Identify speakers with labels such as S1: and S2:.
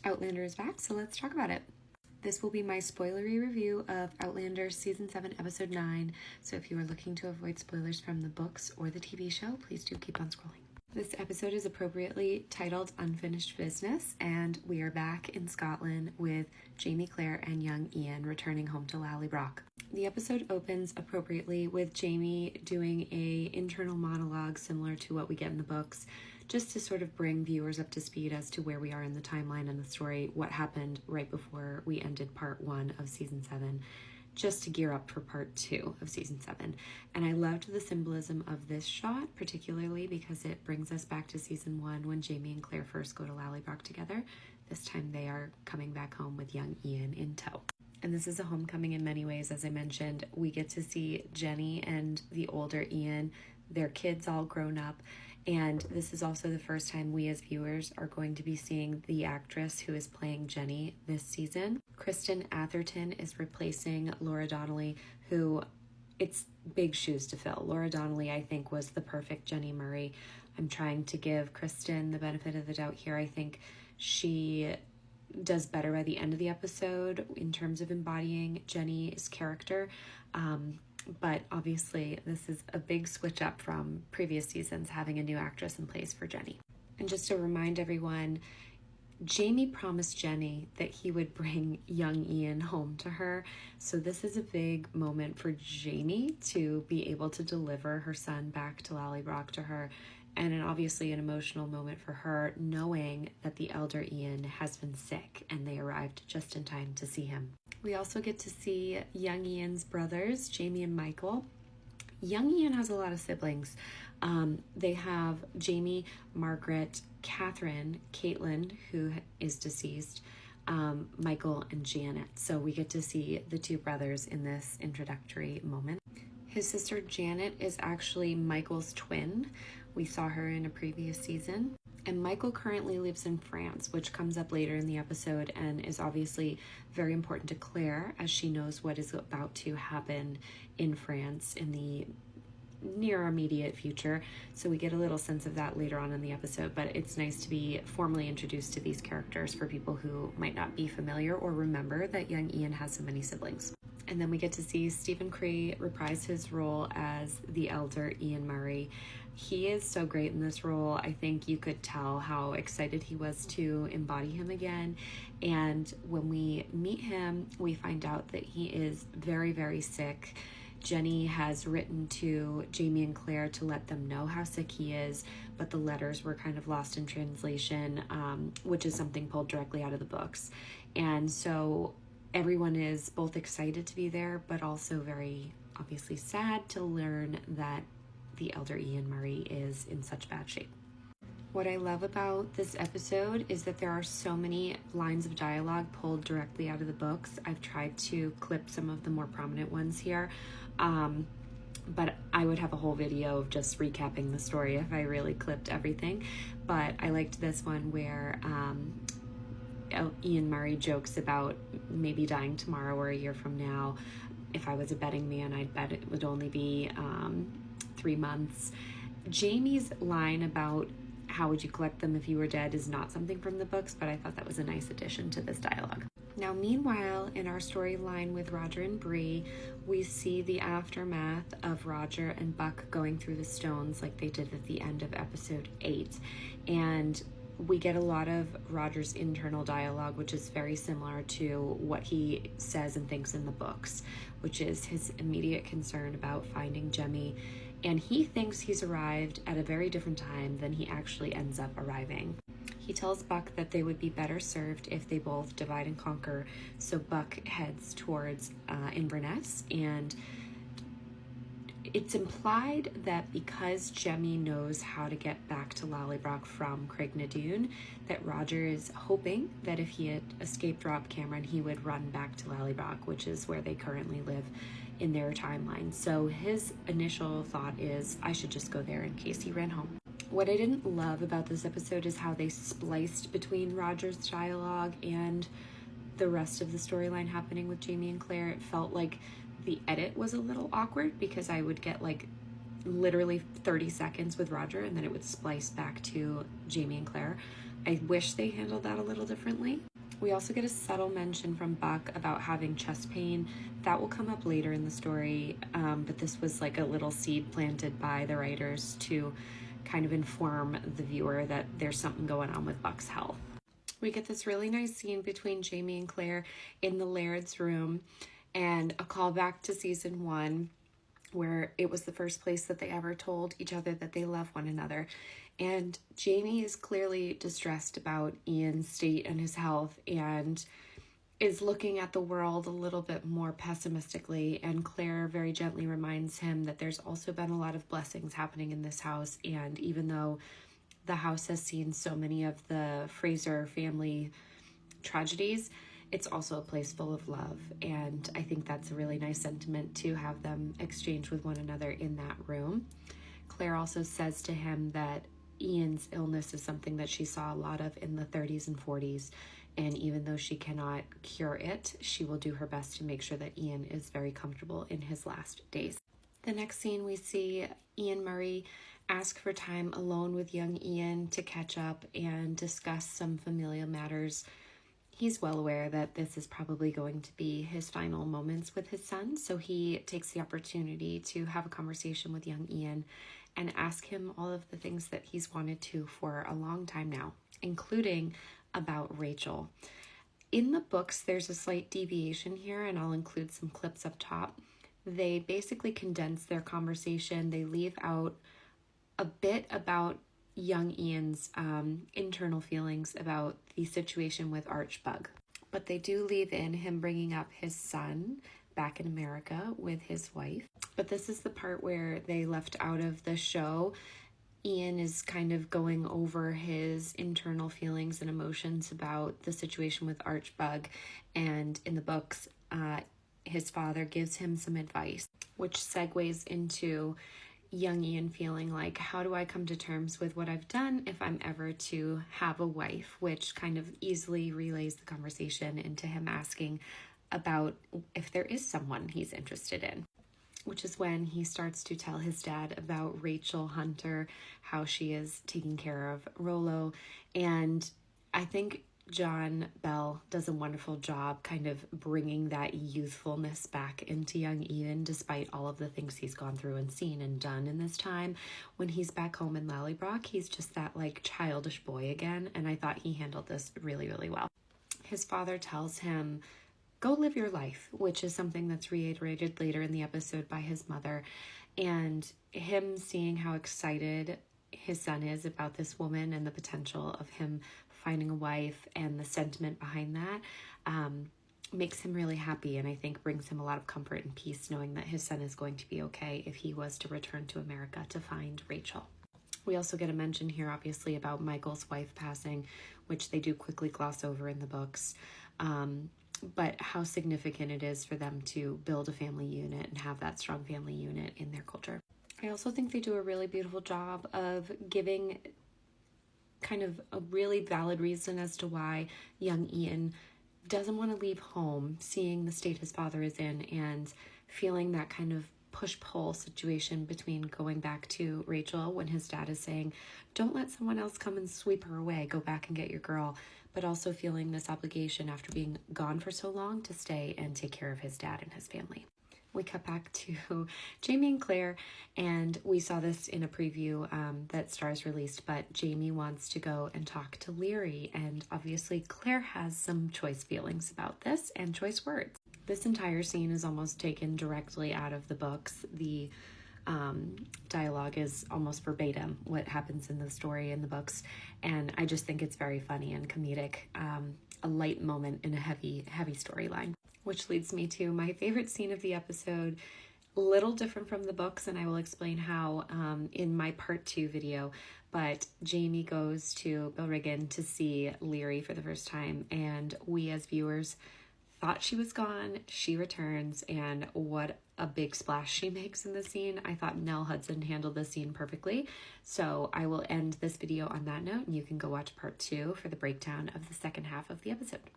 S1: Outlander is back, so let's talk about it. This will be my spoilery review of Outlander Season 7, Episode 9, so if you are looking to avoid spoilers from the books or the TV show, please do keep on scrolling. This episode is appropriately titled Unfinished Business, and we are back in Scotland with Jamie, Claire, and young Ian returning home to Lallybroch. The episode opens appropriately with Jamie doing a internal monologue similar to what we get in the books, just to sort of bring viewers up to speed as to where we are in the timeline and the story, what happened right before we ended part 1 of Season 7, just to gear up for part 2 of Season 7. And I loved the symbolism of this shot, particularly because it brings us back to Season 1 when Jamie and Claire first go to Lallybroch together. This time they are coming back home with young Ian in tow. And this is a homecoming in many ways. As I mentioned, we get to see Jenny and the older Ian, their kids all grown up. And this is also the first time we as viewers are going to be seeing the actress who is playing Jenny this season. Kristen Atherton is replacing Laura Donnelly, who it's big shoes to fill. Laura Donnelly, I think, was the perfect Jenny Murray. I'm trying to give Kristen the benefit of the doubt here. I think she does better by the end of the episode in terms of embodying Jenny's character. But obviously this is a big switch up from previous seasons, having a new actress in place for Jenny. And just to remind everyone, Jamie promised Jenny that he would bring young Ian home to her. So this is a big moment for Jamie to be able to deliver her son back to Lallybroch to her. And obviously an emotional moment for her, knowing that the elder Ian has been sick and they arrived just in time to see him. We also get to see young Ian's brothers, Jamie and Michael. Young Ian has a lot of siblings. They have Jamie, Margaret, Catherine, Caitlin, who is deceased, Michael, and Janet. So we get to see the two brothers in this introductory moment. His sister Janet is actually Michael's twin. We saw her in a previous season. And Michael currently lives in France, which comes up later in the episode and is obviously very important to Claire as she knows what is about to happen in France in the near immediate future. So we get a little sense of that later on in the episode, but it's nice to be formally introduced to these characters for people who might not be familiar or remember that young Ian has so many siblings. And then we get to see Stephen Cree reprise his role as the elder Ian Murray. He is so great in this role. I think you could tell how excited he was to embody him again. And when we meet him, we find out that he is very, very sick. Jenny has written to Jamie and Claire to let them know how sick he is, but the letters were kind of lost in translation, which is something pulled directly out of the books. And so everyone is both excited to be there, but also very obviously sad to learn that the elder Ian Murray is in such bad shape. What I love about this episode is that there are so many lines of dialogue pulled directly out of the books. I've tried to clip some of the more prominent ones here, but I would have a whole video of just recapping the story if I really clipped everything. But I liked this one where Ian Murray jokes about maybe dying tomorrow or a year from now. If I was a betting man, I'd bet it would only be 3 months. Jamie's line about how would you collect them if you were dead is not something from the books, but I thought that was a nice addition to this dialogue. Now, meanwhile, in our storyline with Roger and Bree, we see the aftermath of Roger and Buck going through the stones like they did at the end of episode 8. And we get a lot of Roger's internal dialogue, which is very similar to what he says and thinks in the books, which is his immediate concern about finding Jemmy. And he thinks he's arrived at a very different time than he actually ends up arriving. He tells Buck that they would be better served if they both divide and conquer. So Buck heads towards Inverness, and it's implied that because Jemmy knows how to get back to Lallybroch from Craignadoon, that Roger is hoping that if he had escaped Rob Cameron, he would run back to Lallybroch, which is where they currently live in their timeline. So his initial thought is, I should just go there in case he ran home. What I didn't love about this episode is how they spliced between Roger's dialogue and the rest of the storyline happening with Jamie and Claire. It felt like the edit was a little awkward because I would get like literally 30 seconds with Roger and then it would splice back to Jamie and Claire. I wish they handled that a little differently. We also get a subtle mention from Buck about having chest pain. That will come up later in the story, but this was like a little seed planted by the writers to kind of inform the viewer that there's something going on with Buck's health. We get this really nice scene between Jamie and Claire in the Laird's room, and a callback to season 1, where it was the first place that they ever told each other that they love one another. And Jamie is clearly distressed about Ian's state and his health, and is looking at the world a little bit more pessimistically, and Claire very gently reminds him that there's also been a lot of blessings happening in this house, and even though the house has seen so many of the Fraser family tragedies, it's also a place full of love. And I think that's a really nice sentiment to have them exchange with one another in that room. Claire also says to him that Ian's illness is something that she saw a lot of in the 30s and 40s, and even though she cannot cure it, she will do her best to make sure that Ian is very comfortable in his last days. The next scene, we see Ian Murray ask for time alone with young Ian to catch up and discuss some familial matters. He's well aware that this is probably going to be his final moments with his son, so he takes the opportunity to have a conversation with young Ian and ask him all of the things that he's wanted to for a long time now, including about Rachel. In the books, there's a slight deviation here, and I'll include some clips up top. They basically condense their conversation. They leave out a bit about young Ian's internal feelings about the situation with Archbug, but they do leave in him bringing up his son back in America with his wife. But this is the part where they left out of the show. Ian is kind of going over his internal feelings and emotions about the situation with Archbug, and in the books, his father gives him some advice, which segues into young Ian feeling like, how do I come to terms with what I've done if I'm ever to have a wife, which kind of easily relays the conversation into him asking about if there is someone he's interested in, which is when he starts to tell his dad about Rachel Hunter, how she is taking care of Rollo. And I think John Bell does a wonderful job kind of bringing that youthfulness back into young Ian, despite all of the things he's gone through and seen and done in this time. When he's back home in Lallybroch, he's just that like childish boy again, and I thought he handled this really, really well. His father tells him, go live your life, which is something that's reiterated later in the episode by his mother, and him seeing how excited his son is about this woman and the potential of him finding a wife and the sentiment behind that makes him really happy, and I think brings him a lot of comfort and peace knowing that his son is going to be okay if he was to return to America to find Rachel. We also get a mention here, obviously, about Michael's wife passing, which they do quickly gloss over in the books, but how significant it is for them to build a family unit and have that strong family unit in their culture. I also think they do a really beautiful job of giving kind of a really valid reason as to why young Ian doesn't want to leave home, seeing the state his father is in and feeling that kind of push-pull situation between going back to Rachel when his dad is saying, don't let someone else come and sweep her away, go back and get your girl, but also feeling this obligation after being gone for so long to stay and take care of his dad and his family. We cut back to Jamie and Claire, and we saw this in a preview that Starz released, but Jamie wants to go and talk to Leary, and obviously Claire has some choice feelings about this and choice words. This entire scene is almost taken directly out of the books. The dialogue is almost verbatim what happens in the story in the books, and I just think it's very funny and comedic, a light moment in a heavy storyline. Which leads me to my favorite scene of the episode, a little different from the books, and I will explain how in my part 2 video, but Jamie goes to Belrigan to see Leary for the first time, and we as viewers thought she was gone. She returns, and what a big splash she makes in the scene. I thought Nell Hudson handled the scene perfectly, so I will end this video on that note, and you can go watch part 2 for the breakdown of the second half of the episode.